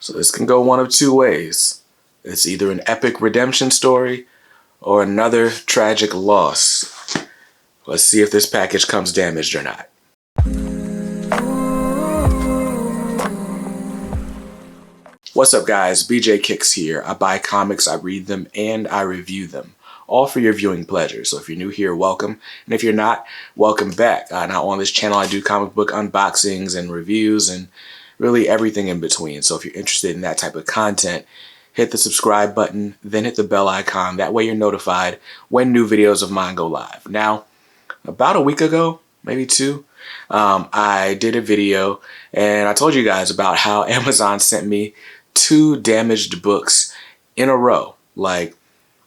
So this can go one of two ways. It's either an epic redemption story or another tragic loss. Let's see if this package comes damaged or not. What's up guys, BJ Kicks here. I buy comics, I read them, and I review them. All for your viewing pleasure. So if you're new here, welcome. And if you're not, welcome back. Now on this channel, I do comic book unboxings and reviews and really everything in between. So if you're interested in that type of content, hit the subscribe button, then hit the bell icon. That way you're notified when new videos of mine go live. Now, about a week ago, maybe two, I did a video and I told you guys about how Amazon sent me 2 damaged books in a row. Like,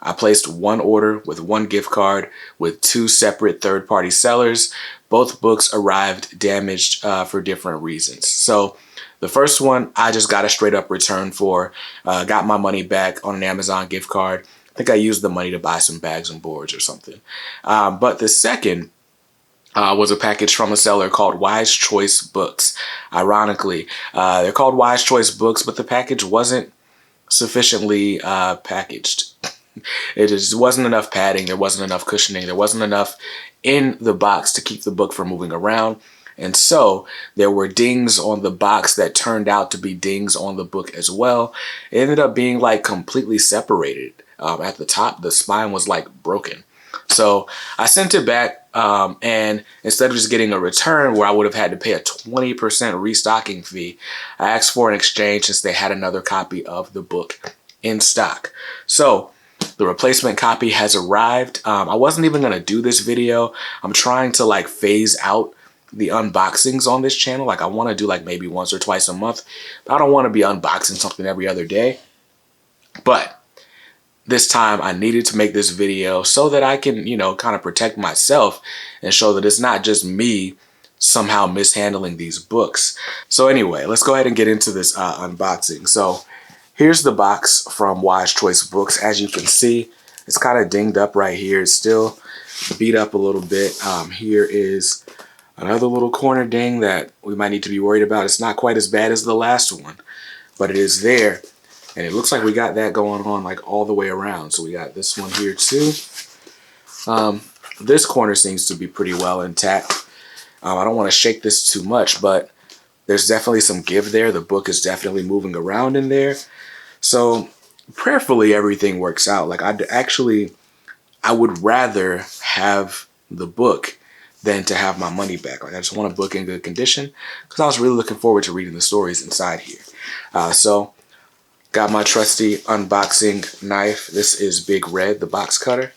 I placed one order with one gift card with 2 separate third-party sellers. Both books arrived damaged for different reasons. So the first one I just got a straight up return for, got my money back on an Amazon gift card. I think I used the money to buy some bags and boards or something. But the second was a package from a seller called Wise Choice Books. Ironically, they're called Wise Choice Books, but the package wasn't sufficiently packaged. It just wasn't enough padding, there wasn't enough cushioning, there wasn't enough in the box to keep the book from moving around. And so there were dings on the box that turned out to be dings on the book as well. It ended up being like completely separated. At the top, the spine was like broken. So I sent it back, and instead of just getting a return where I would have had to pay a 20% restocking fee, I asked for an exchange since they had another copy of the book in stock. So the replacement copy has arrived. I wasn't even going to do this video. I'm trying to like phase out the unboxings on this channel. Like I want to do like maybe once or twice a month, but I don't want to be unboxing something every other day. But this time I needed to make this video so that I can, you know, kind of protect myself and show that it's not just me somehow mishandling these books. So anyway, let's go ahead and get into this unboxing. So here's the box from Wise Choice Books. As you can see, it's kind of dinged up right here. It's still beat up a little bit. Here is another little corner ding that we might need to be worried about. It's not quite as bad as the last one, but it is there. And it looks like we got that going on like all the way around. So we got this one here too. This corner seems to be pretty well intact. I don't want to shake this too much, but there's definitely some give there. The book is definitely moving around in there. So prayerfully everything works out. Like I would rather have the book than to have my money back. Like I just want a book in good condition because I was really looking forward to reading the stories inside here. So got my trusty unboxing knife. This is Big Red, the box cutter,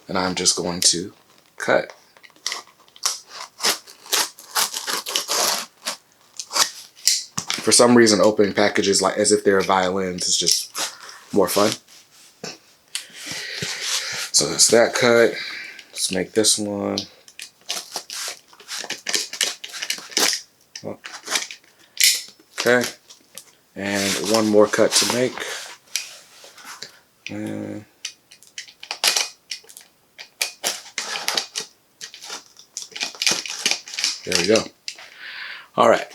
and I'm just going to cut. For some reason, opening packages like as if they're violins is just more fun. So that's that cut. Let's make this one. Okay. And one more cut to make. And there we go. All right,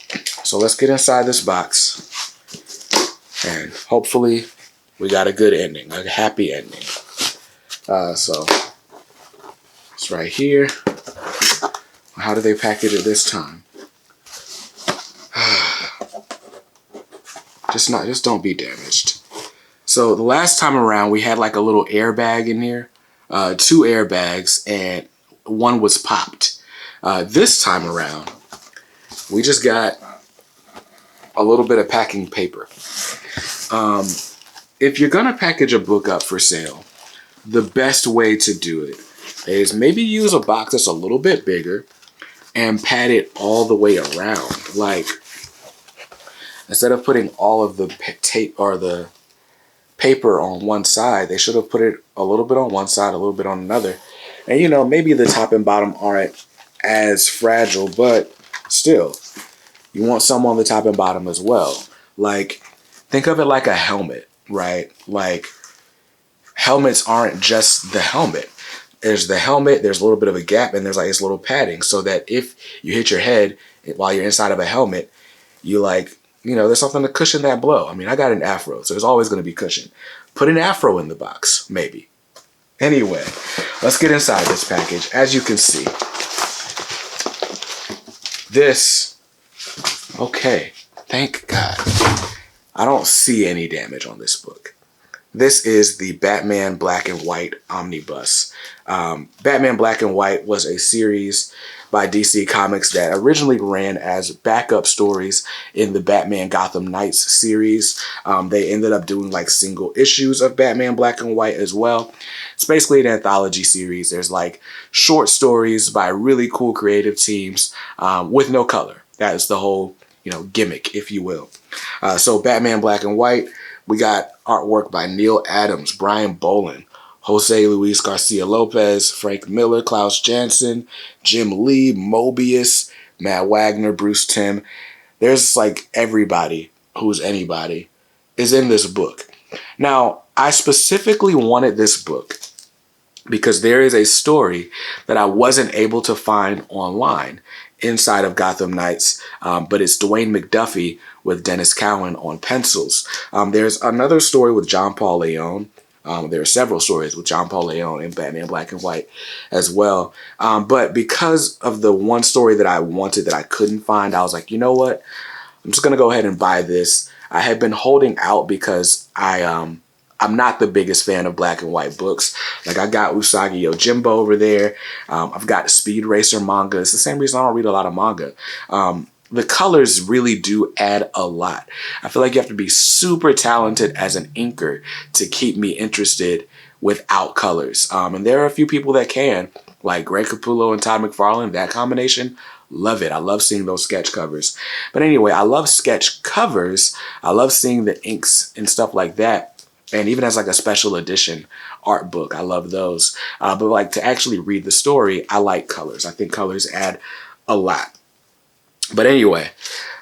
so let's get inside this box and hopefully we got a good ending, a happy ending. So it's right here. How do they package it this time? Just don't be damaged. So the last time around we had like a little airbag in here, 2 airbags, and one was popped. This time around we just got a little bit of packing paper. If you're gonna package a book up for sale, the best way to do it is maybe use a box that's a little bit bigger and pad it all the way around. Like, instead of putting all of the tape or the paper on one side, they should have put it a little bit on one side, a little bit on another. And you know, maybe the top and bottom aren't as fragile, but still, you want some on the top and bottom as well. Like, think of it like a helmet, right? Like, helmets aren't just the helmet. There's the helmet, there's a little bit of a gap, and there's like this little padding so that if you hit your head while you're inside of a helmet, you like you know, there's something to cushion that blow. I mean, I got an afro, so there's always going to be cushion. Put an afro in the box, maybe. Anyway, let's get inside this package. As you can see, this, okay, thank God. I don't see any damage on this book. This is the Batman Black and White Omnibus. Batman Black and White was a series by DC Comics that originally ran as backup stories in the Batman Gotham Knights series. They ended up doing like single issues of Batman Black and White as well. It's basically an anthology series. There's like short stories by really cool creative teams with no color. That is the whole, you know, gimmick, if you will. So Batman Black and White, we got artwork by Neil Adams, Brian Bolin, Jose Luis Garcia Lopez, Frank Miller, Klaus Janson, Jim Lee, Mobius, Matt Wagner, Bruce Timm. There's like everybody who's anybody is in this book. Now, I specifically wanted this book because there is a story that I wasn't able to find online inside of Gotham Knights, but it's Dwayne McDuffie with Dennis Cowan on pencils. There's another story with John Paul Leon. There are several stories with John Paul Leon in Batman Black and White as well. But because of the one story that I wanted that I couldn't find, I was like, you know what? I'm just going to go ahead and buy this. I had been holding out because I'm not the biggest fan of black and white books. Like, I got Usagi Yojimbo over there. I've got Speed Racer manga. It's the same reason I don't read a lot of manga. The colors really do add a lot. I feel like you have to be super talented as an inker to keep me interested without colors. And there are a few people that can, like Greg Capullo and Todd McFarlane. That combination, love it. I love seeing those sketch covers. But anyway, I love sketch covers. I love seeing the inks and stuff like that. And even as like a special edition art book, I love those. But like to actually read the story, I like colors. I think colors add a lot. But anyway,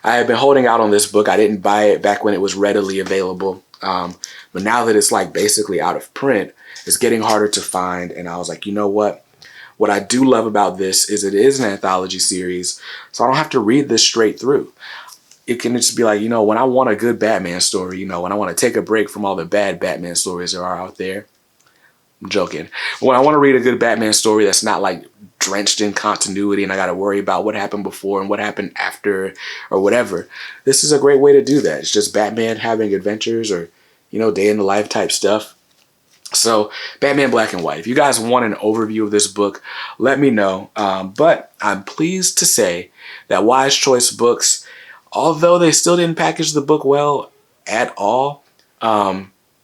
I had been holding out on this book. I didn't buy it back when it was readily available. But now that it's like basically out of print, it's getting harder to find. And I was like, you know what? What I do love about this is it is an anthology series, so I don't have to read this straight through. It can just be like, you know, when I want a good Batman story, you know, when I want to take a break from all the bad Batman stories there are out there. I'm joking. When I want to read a good Batman story that's not like drenched in continuity and I got to worry about what happened before and what happened after or whatever, this is a great way to do that. It's just Batman having adventures or, you know, day in the life type stuff. So Batman Black and White. If you guys want an overview of this book, let me know. But I'm pleased to say that Wise Choice Books, although they still didn't package the book well at all,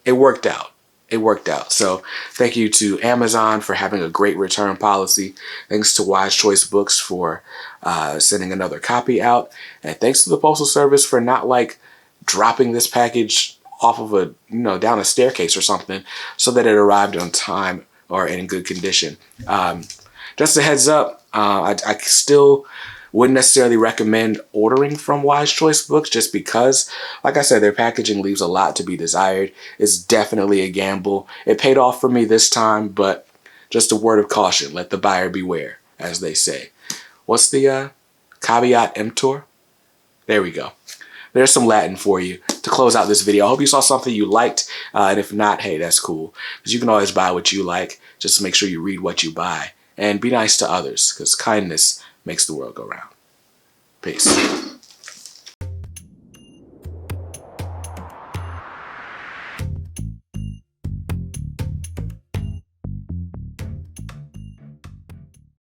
it worked out. It worked out. So thank you to Amazon for having a great return policy. Thanks to Wise Choice Books for sending another copy out. And thanks to the Postal Service for not like dropping this package off of a, you know, down a staircase or something so that it arrived on time or in good condition. Just a heads up, I still wouldn't necessarily recommend ordering from Wise Choice Books just because, like I said, their packaging leaves a lot to be desired. It's definitely a gamble. It paid off for me this time, but just a word of caution. Let the buyer beware, as they say. What's the caveat emptor? There we go. There's some Latin for you to close out this video. I hope you saw something you liked. And if not, hey, that's cool. Because you can always buy what you like. Just make sure you read what you buy. And be nice to others, because kindness makes the world go round. Peace.